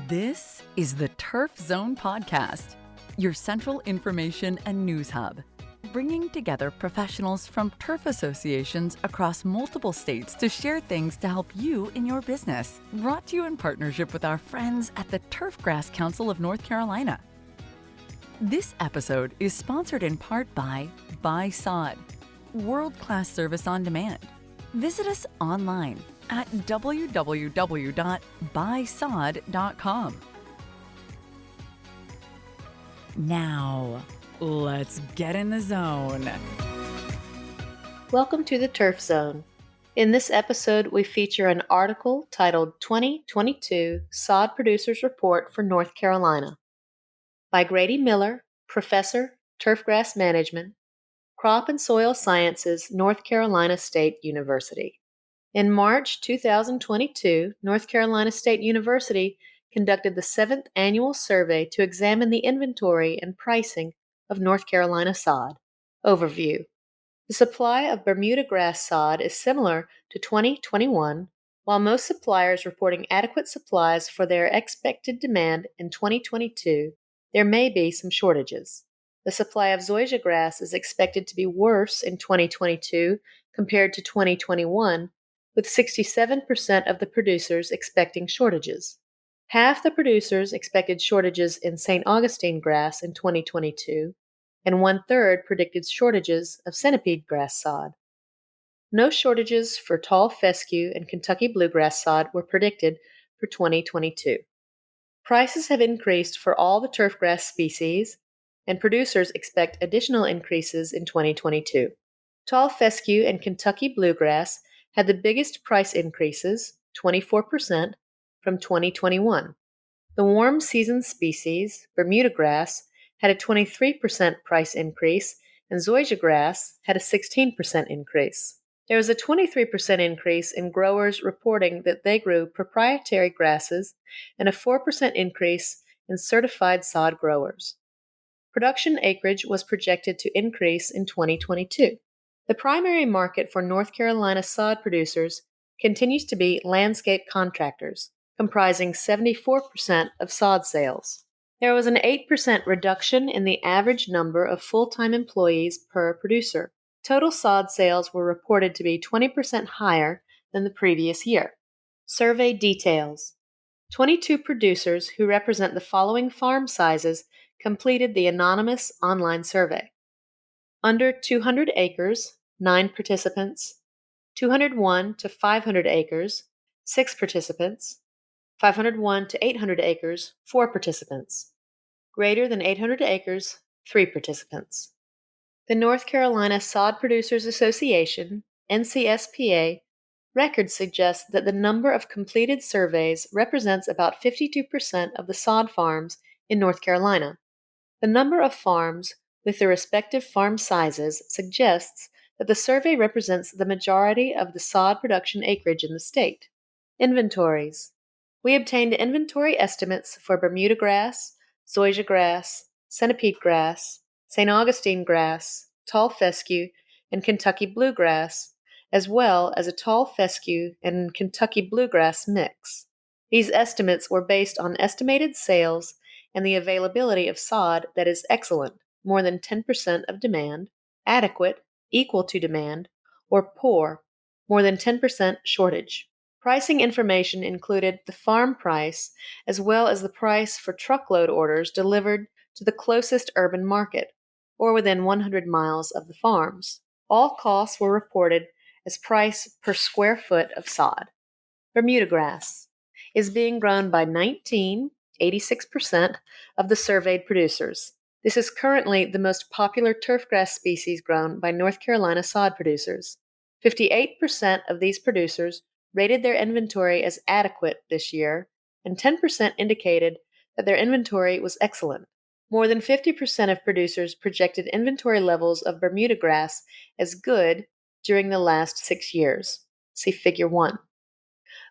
This is the Turf Zone Podcast, your central information and news hub, bringing together professionals from turf associations across multiple states to share things to help you in your business. Brought to you in partnership with our friends at the Turfgrass Council of North Carolina. This episode is sponsored in part by Buy Sod, world-class service on demand. Visit us online at www.buysod.com. Now, let's get in the zone. Welcome to the Turf Zone. In this episode, we feature an article titled 2022 Sod Producers Report for North Carolina by Grady Miller, Professor, Turfgrass Management, Crop and Soil Sciences, North Carolina State University. In March 2022, North Carolina State University conducted the 7th annual survey to examine the inventory and pricing of North Carolina sod. Overview. The supply of Bermuda grass sod is similar to 2021, while most suppliers reporting adequate supplies for their expected demand in 2022, there may be some shortages. The supply of zoysia grass is expected to be worse in 2022 compared to 2021, with 67% of the producers expecting shortages. Half the producers expected shortages in St. Augustine grass in 2022, and 1/3 predicted shortages of centipede grass sod. No shortages for tall fescue and Kentucky bluegrass sod were predicted for 2022. Prices have increased for all the turfgrass species, and producers expect additional increases in 2022. Tall fescue and Kentucky bluegrass had the biggest price increases, 24%, from 2021. The warm season species, Bermuda grass, had a 23% price increase, and zoysia grass had a 16% increase. There was a 23% increase in growers reporting that they grew proprietary grasses and a 4% increase in certified sod growers. Production acreage was projected to increase in 2022. The primary market for North Carolina sod producers continues to be landscape contractors, comprising 74% of sod sales. There was an 8% reduction in the average number of full-time employees per producer. Total sod sales were reported to be 20% higher than the previous year. Survey details. 22 producers who represent the following farm sizes completed the anonymous online survey. Under 200 acres, 9 participants. 201 to 500 acres, 6 participants. 501 to 800 acres, 4 participants. Greater than 800 acres, 3 participants. The North Carolina Sod Producers Association, NCSPA, records suggest that the number of completed surveys represents about 52% of the sod farms in North Carolina. The number of farms with their respective farm sizes suggests that the survey represents the majority of the sod production acreage in the state. Inventories. We obtained inventory estimates for Bermuda grass, zoysia grass, centipede grass, St. Augustine grass, tall fescue, and Kentucky bluegrass, as well as a tall fescue and Kentucky bluegrass mix. These estimates were based on estimated sales and the availability of sod that is excellent, more than 10% of demand, adequate, equal to demand, or poor, more than 10% shortage. Pricing information included the farm price as well as the price for truckload orders delivered to the closest urban market, or within 100 miles of the farms. All costs were reported as price per square foot of sod. Bermuda grass is being grown by 86% of the surveyed producers. This is currently the most popular turfgrass species grown by North Carolina sod producers. 58% of these producers rated their inventory as adequate this year, and 10% indicated that their inventory was excellent. More than 50% of producers projected inventory levels of Bermuda grass as good during the last 6 years. See Figure 1.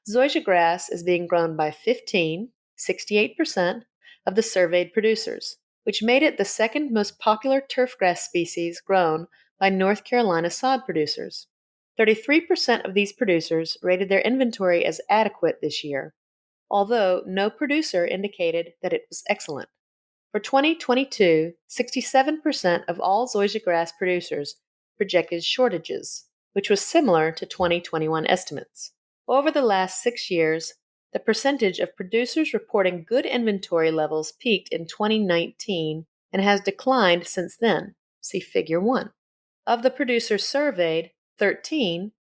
Zoysia grass is being grown by 68% of the surveyed producers, which made it the second most popular turfgrass species grown by North Carolina sod producers. 33% of these producers rated their inventory as adequate this year, although no producer indicated that it was excellent. For 2022, 67% of all zoysia grass producers projected shortages, which was similar to 2021 estimates. Over the last 6 years, the percentage of producers reporting good inventory levels peaked in 2019 and has declined since then. See Figure 1. Of the producers surveyed, 13,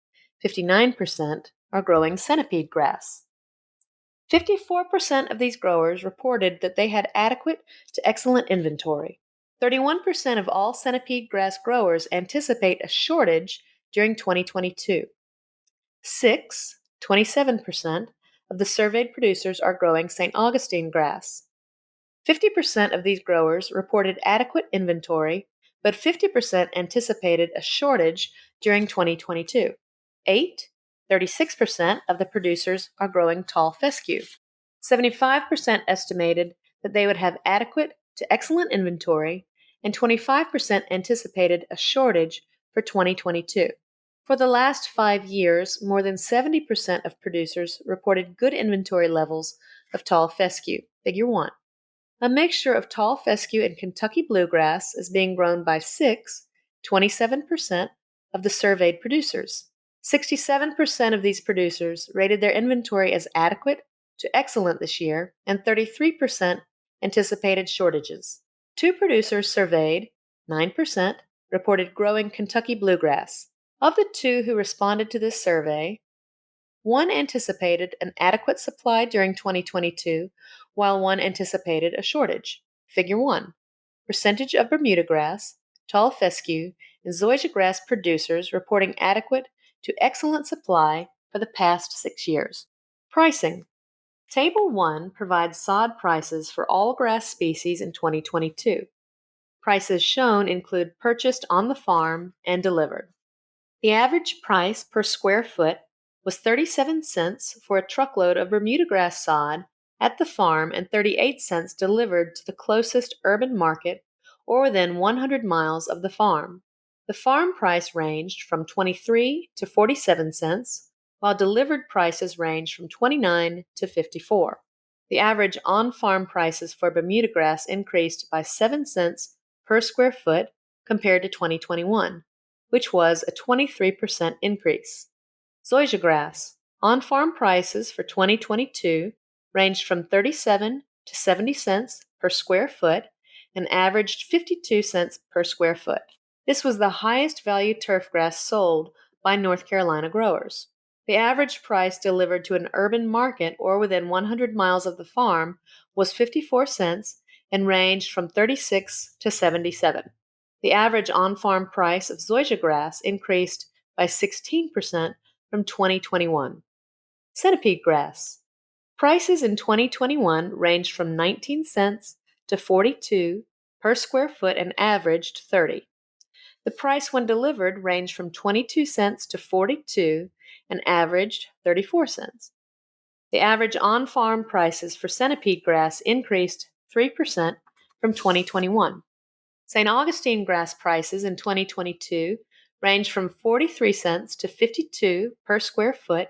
59%, are growing centipede grass. 54% of these growers reported that they had adequate to excellent inventory. 31% of all centipede grass growers anticipate a shortage during 2022. 27% of the surveyed producers are growing St. Augustine grass. 50% of these growers reported adequate inventory, but 50% anticipated a shortage during 2022. 36% of the producers are growing tall fescue. 75% estimated that they would have adequate to excellent inventory, and 25% anticipated a shortage for 2022. For the last 5 years, more than 70% of producers reported good inventory levels of tall fescue. Figure 1. A mixture of tall fescue and Kentucky bluegrass is being grown by 27% of the surveyed producers. 67% of these producers rated their inventory as adequate to excellent this year, and 33% anticipated shortages. 2 producers surveyed, 9%, reported growing Kentucky bluegrass. Of the 2 who responded to this survey, 1 anticipated an adequate supply during 2022, while 1 anticipated a shortage. Figure 1. Percentage of Bermuda grass, tall fescue, and zoysia grass producers reporting adequate to excellent supply for the past 6 years. Pricing. Table 1 provides sod prices for all grass species in 2022. Prices shown include purchased on the farm and delivered. The average price per square foot was 37 cents for a truckload of Bermuda grass sod at the farm and 38 cents delivered to the closest urban market or within 100 miles of the farm. The farm price ranged from 23 to 47 cents, while delivered prices ranged from 29 to 54. The average on-farm prices for Bermuda grass increased by 7 cents per square foot compared to 2021, which was a 23% increase. Zoysia grass. On-farm prices for 2022 ranged from 37 to 70 cents per square foot and averaged 52 cents per square foot. This was the highest value turfgrass sold by North Carolina growers. The average price delivered to an urban market or within 100 miles of the farm was 54 cents and ranged from 36 to 77. The average on-farm price of zoysia grass increased by 16% from 2021. Centipede grass. Prices in 2021 ranged from 19 cents to 42 per square foot and averaged 30. The price when delivered ranged from 22 cents to 42 and averaged 34 cents. The average on-farm prices for centipede grass increased 3% from 2021. St. Augustine grass prices in 2022 ranged from 43 cents to 52 per square foot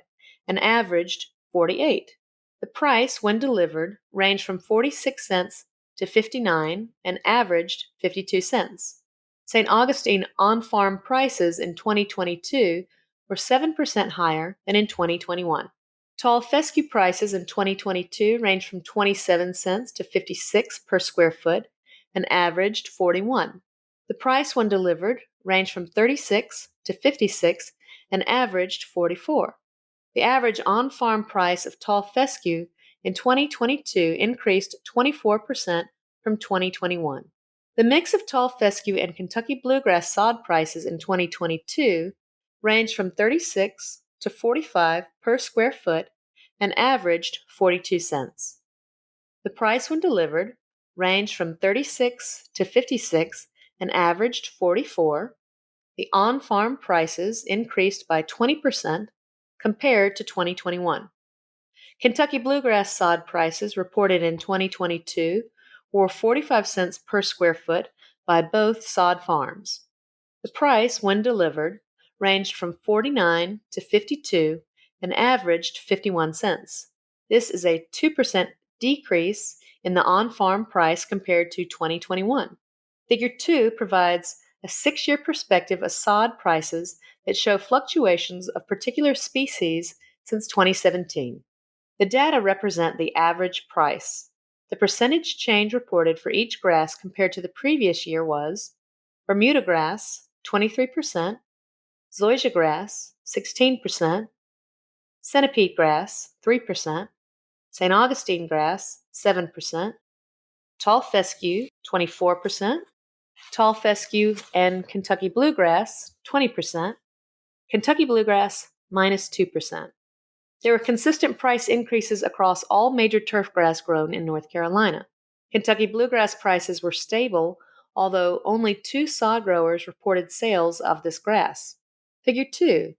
and averaged 48. The price when delivered ranged from 46 cents to 59 and averaged 52 cents. St. Augustine on-farm prices in 2022 were 7% higher than in 2021. Tall fescue prices in 2022 ranged from 27 cents to 56 per square foot and averaged 41. The price when delivered ranged from 36 to 56 and averaged 44. The average on-farm price of tall fescue in 2022 increased 24% from 2021. The mix of tall fescue and Kentucky bluegrass sod prices in 2022 ranged from 36 to 45 per square foot and averaged 42 cents. The price when delivered ranged from 36 to 56 and averaged 44. The on-farm prices increased by 20% compared to 2021. Kentucky bluegrass sod prices reported in 2022 were 45 cents per square foot by both sod farms. The price, when delivered, ranged from 49 to 52 and averaged 51 cents. This is a 2% decrease in the on-farm price compared to 2021. Figure 2 provides a 6-year perspective of sod prices that show fluctuations of particular species since 2017. The data represent the average price. The percentage change reported for each grass compared to the previous year was Bermuda grass, 23%, zoysia grass, 16%, centipede grass, 3%, St. Augustine grass, 7%, tall fescue, 24%, tall fescue and Kentucky bluegrass, 20%, Kentucky bluegrass, minus 2%. There were consistent price increases across all major turfgrass grown in North Carolina. Kentucky bluegrass prices were stable, although only 2 sod growers reported sales of this grass. Figure 2.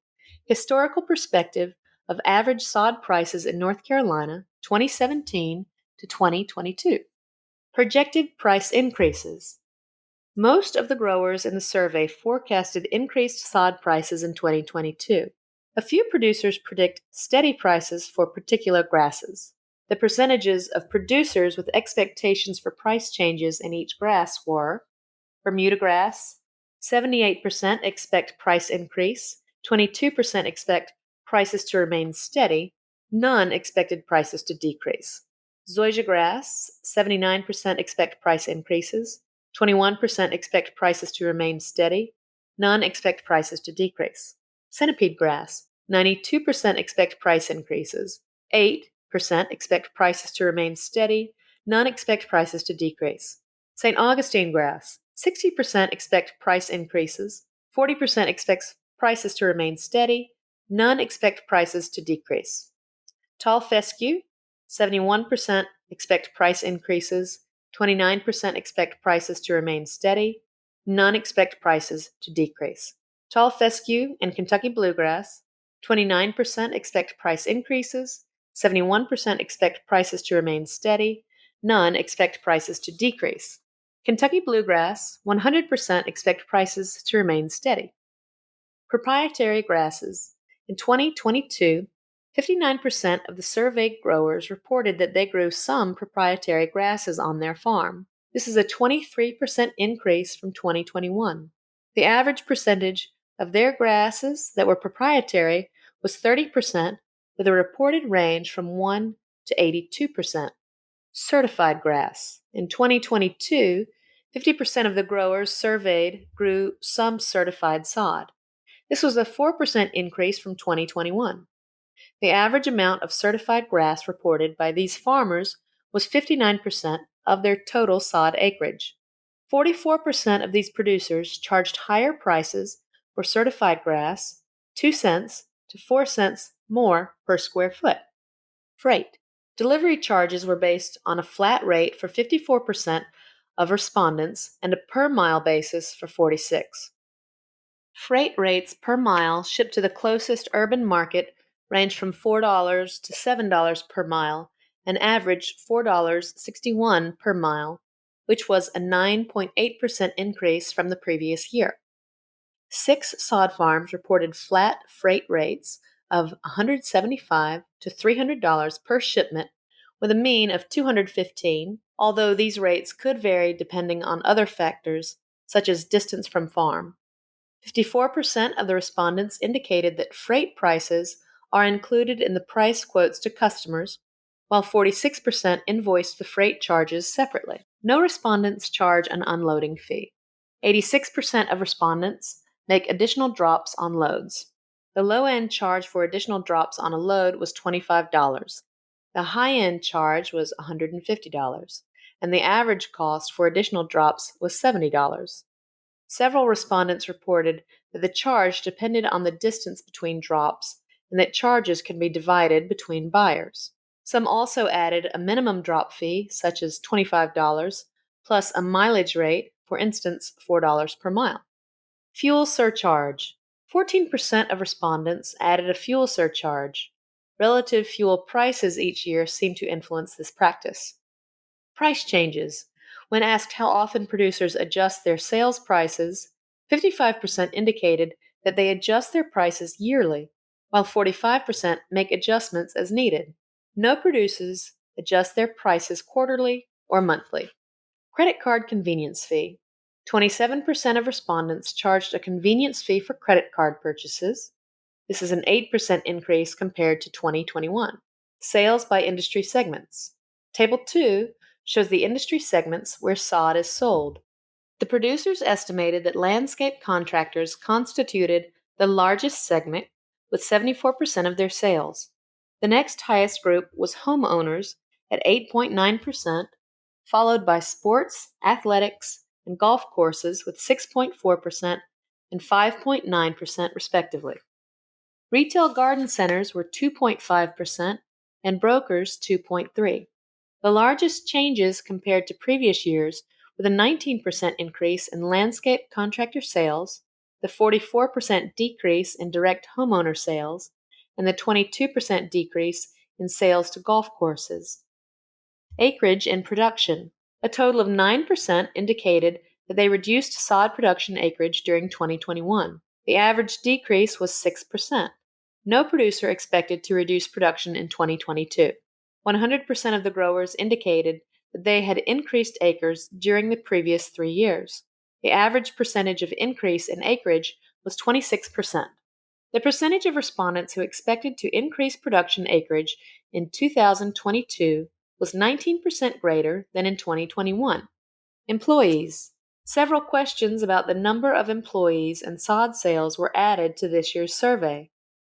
Historical perspective of average sod prices in North Carolina 2017 to 2022. Projected price increases. Most of the growers in the survey forecasted increased sod prices in 2022. A few producers predict steady prices for particular grasses. The percentages of producers with expectations for price changes in each grass were Bermuda grass, 78% expect price increase, 22% expect prices to remain steady, none expected prices to decrease. Zoysia grass, 79% expect price increases, 21% expect prices to remain steady, none expect prices to decrease. Centipede grass, 92% expect price increases, 8% expect prices to remain steady, none expect prices to decrease. St. Augustine grass, 60% expect price increases, 40% expects prices to remain steady, none expect prices to decrease. Tall fescue, 71% expect price increases, 29% expect prices to remain steady, none expect prices to decrease. Tall fescue and Kentucky bluegrass, 29% expect price increases, 71% expect prices to remain steady, none expect prices to decrease. Kentucky bluegrass, 100% expect prices to remain steady. Proprietary grasses. In 2022, 59% of the surveyed growers reported that they grew some proprietary grasses on their farm. This is a 23% increase from 2021. The average percentage of their grasses that were proprietary was 30%, with a reported range from 1 to 82%. Certified grass. In 2022, 50% of the growers surveyed grew some certified sod. This was a 4% increase from 2021. The average amount of certified grass reported by these farmers was 59% of their total sod acreage. 44% of these producers charged higher prices for certified grass, 2 cents to 4 cents more per square foot. Freight. Delivery charges were based on a flat rate for 54% of respondents and a per mile basis for 46%. Freight rates per mile shipped to the closest urban market ranged from $4 to $7 per mile and averaged $4.61 per mile, which was a 9.8% increase from the previous year. 6 sod farms reported flat freight rates of $175 to $300 per shipment, with a mean of $215, although these rates could vary depending on other factors such as distance from farm. 54% of the respondents indicated that freight prices are included in the price quotes to customers, while 46% invoiced the freight charges separately. No respondents charge an unloading fee. 86% of respondents make additional drops on loads. The low-end charge for additional drops on a load was $25. The high-end charge was $150, and the average cost for additional drops was $70. Several respondents reported that the charge depended on the distance between drops and that charges can be divided between buyers. Some also added a minimum drop fee, such as $25, plus a mileage rate, for instance, $4 per mile. Fuel surcharge. 14% of respondents added a fuel surcharge. Relative fuel prices each year seem to influence this practice. Price changes. When asked how often producers adjust their sales prices, 55% indicated that they adjust their prices yearly, while 45% make adjustments as needed. No producers adjust their prices quarterly or monthly. Credit card convenience fee. 27% of respondents charged a convenience fee for credit card purchases. This is an 8% increase compared to 2021. Sales by industry segments. Table 2 shows the industry segments where sod is sold. The producers estimated that landscape contractors constituted the largest segment with 74% of their sales. The next highest group was homeowners at 8.9%, followed by sports, athletics, and golf courses with 6.4% and 5.9% respectively. Retail garden centers were 2.5% and brokers 2.3%. The largest changes compared to previous years were the 19% increase in landscape contractor sales, the 44% decrease in direct homeowner sales, and the 22% decrease in sales to golf courses. Acreage and production. A total of 9% indicated that they reduced sod production acreage during 2021. The average decrease was 6%. No producer expected to reduce production in 2022. 100% of the growers indicated that they had increased acres during the previous 3 years. The average percentage of increase in acreage was 26%. The percentage of respondents who expected to increase production acreage in 2022 was 19% greater than in 2021. Employees. Several questions about the number of employees and sod sales were added to this year's survey.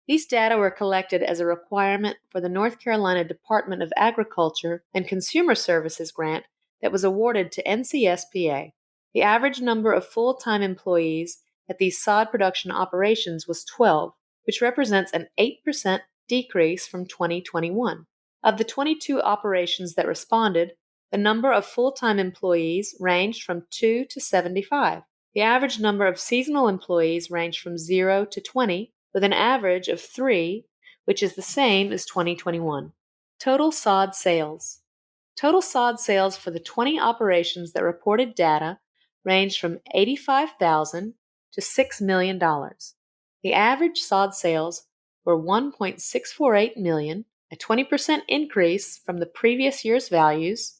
These data were collected as a requirement for the North Carolina Department of Agriculture and Consumer Services grant that was awarded to NCSPA. The average number of full-time employees at these sod production operations was 12, which represents an 8% decrease from 2021. Of the 22 operations that responded, the number of full-time employees ranged from 2 to 75. The average number of seasonal employees ranged from 0 to 20, with an average of 3, which is the same as 2021. Total sod sales. Total sod sales for the 20 operations that reported data ranged from $85,000 to $6 million. The average sod sales were $1.648 million, a 20% increase from the previous year's values.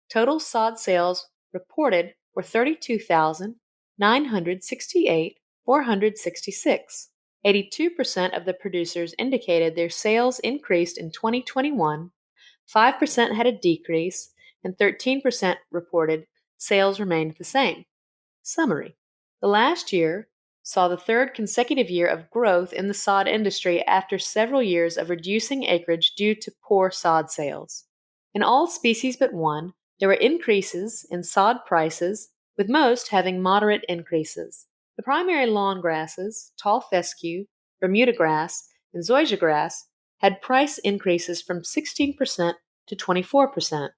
Total sod sales reported were $32,968,466. 82% of the producers indicated their sales increased in 2021, 5% had a decrease, and 13% reported sales remained the same. Summary. The last year saw the third consecutive year of growth in the sod industry after several years of reducing acreage due to poor sod sales. In all species but one, there were increases in sod prices, with most having moderate increases. The primary lawn grasses, tall fescue, Bermuda grass, and zoysia grass had price increases from 16% to 24%.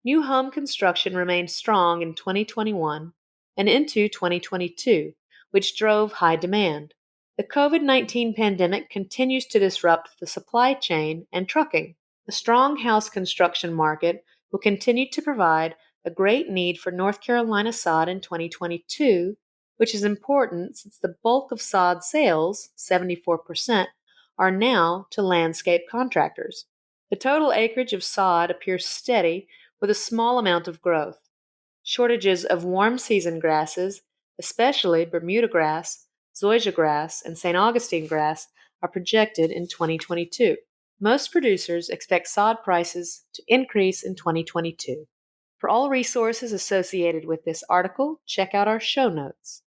New home construction remained strong in 2021 and into 2022, which drove high demand. The COVID-19 pandemic continues to disrupt the supply chain and trucking. The strong house construction market will continue to provide a great need for North Carolina sod in 2022, which is important since the bulk of sod sales, 74%, are now to landscape contractors. The total acreage of sod appears steady with a small amount of growth. Shortages of warm season grasses, especially Bermuda grass, zoysia grass, and St. Augustine grass, are projected in 2022. Most producers expect sod prices to increase in 2022. For all resources associated with this article, check out our show notes.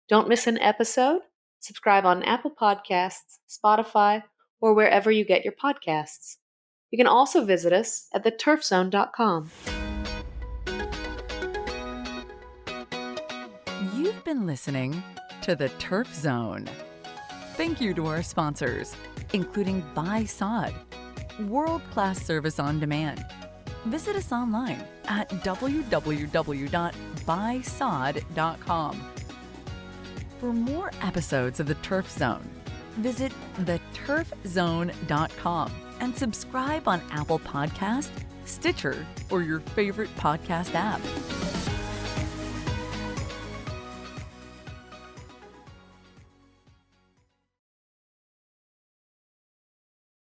Don't miss an episode. Subscribe on Apple Podcasts, Spotify, or wherever you get your podcasts. You can also visit us at theturfzone.com. You've been listening to The Turf Zone. Thank you to our sponsors, including Buy Sod, world-class service on demand. Visit us online at www.buysod.com. For more episodes of The Turf Zone, visit theturfzone.com and subscribe on Apple Podcasts, Stitcher, or your favorite podcast app.